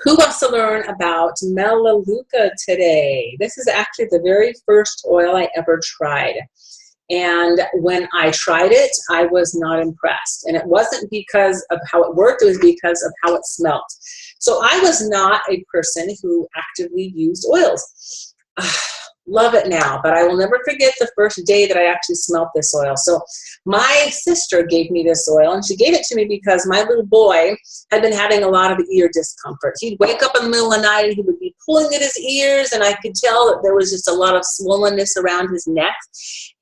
Who wants to learn about Melaleuca today? This is actually the very first oil I ever tried. And when I tried it, I was not impressed. And it wasn't because of how it worked, it was because of how it smelled. So I was not a person who actively used oils. Love it now, but I will never forget the first day that I actually smelled this oil. So my sister gave me this oil, and she gave it to me because my little boy had been having a lot of ear discomfort. He'd wake up in the middle of the night and he would be pulling at his ears, and I could tell that there was just a lot of swollenness around his neck,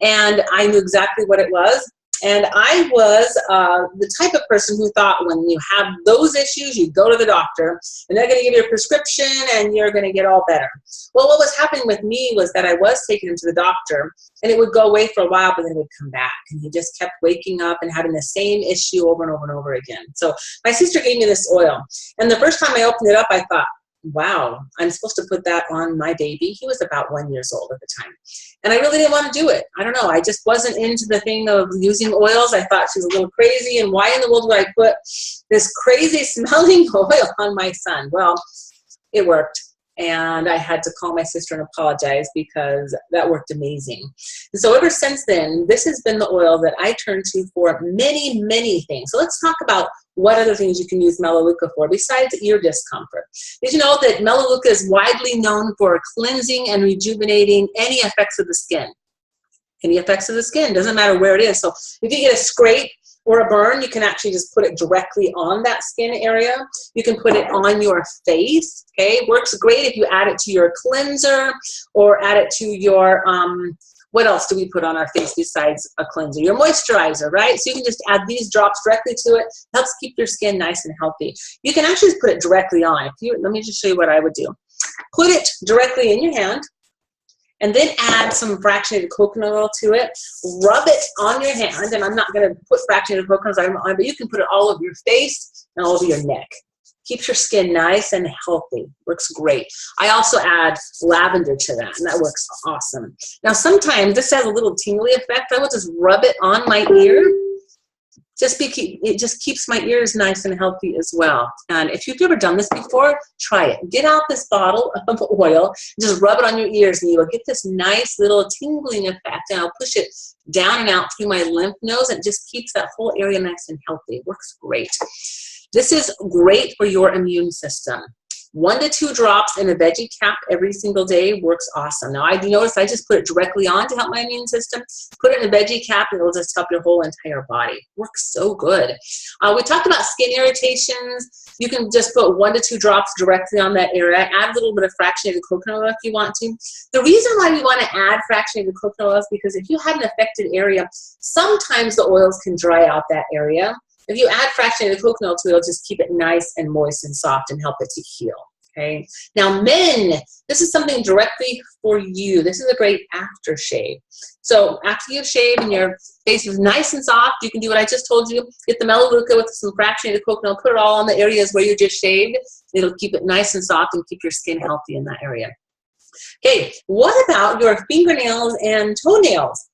and I knew exactly what it was. And I was the type of person who thought when you have those issues, you go to the doctor and they're going to give you a prescription and you're going to get all better. Well, what was happening with me was that I was taking him to the doctor and it would go away for a while, but then it would come back. And he just kept waking up and having the same issue over and over and over again. So my sister gave me this oil. And the first time I opened it up, I thought, wow, I'm supposed to put that on my baby. He was about 1 year old at the time. And I really didn't want to do it. I don't know. I just wasn't into the thing of using oils. I thought she was a little crazy. And why in the world would I put this crazy smelling oil on my son? Well, it worked. And I had to call my sister and apologize because that worked amazing. And so ever since then, this has been the oil that I turn to for many, many things. So let's talk about what other things you can use Melaleuca for besides ear discomfort. Did you know that Melaleuca is widely known for cleansing and rejuvenating any effects of the skin? Any effects of the skin, doesn't matter where it is. So if you get a scrape or a burn, you can actually just put it directly on that skin area. You can put it on your face, okay? Works great if you add it to your cleanser or add it to your, what else do we put on our face besides a cleanser? Your moisturizer, right? So you can just add these drops directly to it. Helps keep your skin nice and healthy. You can actually just put it directly on. Let me just show you what I would do. Put it directly in your hand, and then add some fractionated coconut oil to it. Rub it on your hand, and I'm not going to put fractionated coconut oil on, but you can put it all over your face and all over your neck. Keeps your skin nice and healthy. Works great. I also add lavender to that, and that works awesome. Now, sometimes this has a little tingly effect. I will just rub it on my ear. It just keeps my ears nice and healthy as well. And if you've ever done this before, try it. Get out this bottle of oil, just rub it on your ears, and you will get this nice little tingling effect. And I'll push it down and out through my lymph nodes, and it just keeps that whole area nice and healthy. It works great. This is great for your immune system. 1 to 2 drops in a veggie cap every single day works awesome. Now, I notice I just put it directly on to help my immune system. Put it in a veggie cap, and it'll just help your whole entire body. Works so good. We talked about skin irritations. You can just put 1 to 2 drops directly on that area. Add a little bit of fractionated coconut oil if you want to. The reason why we want to add fractionated coconut oil is because if you have an affected area, sometimes the oils can dry out that area. If you add fractionated coconut oil to it, it'll just keep it nice and moist and soft and help it to heal, okay? Now, men, this is something directly for you. This is a great aftershave. So after you've shaved and your face is nice and soft, you can do what I just told you. Get the Melaleuca with some fractionated coconut oil, put it all on the areas where you just shaved. It'll keep it nice and soft and keep your skin healthy in that area. Okay, what about your fingernails and toenails?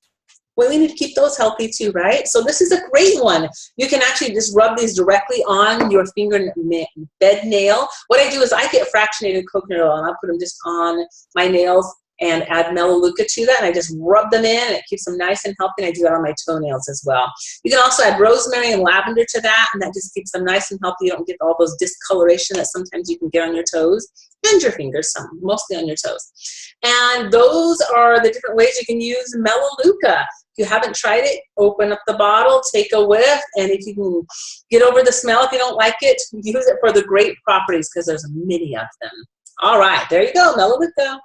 Well, we need to keep those healthy too, right? So this is a great one. You can actually just rub these directly on your bed nail. What I do is I get fractionated coconut oil, and I'll put them just on my nails and add Melaleuca to that, and I just rub them in, and it keeps them nice and healthy, and I do that on my toenails as well. You can also add rosemary and lavender to that, and that just keeps them nice and healthy. You don't get all those discoloration that sometimes you can get on your toes and your fingers, mostly on your toes. And those are the different ways you can use Melaleuca. If you haven't tried it, open up the bottle, take a whiff, and if you can get over the smell, if you don't like it, use it for the great properties because there's many of them. All right, there you go, Melaleuca.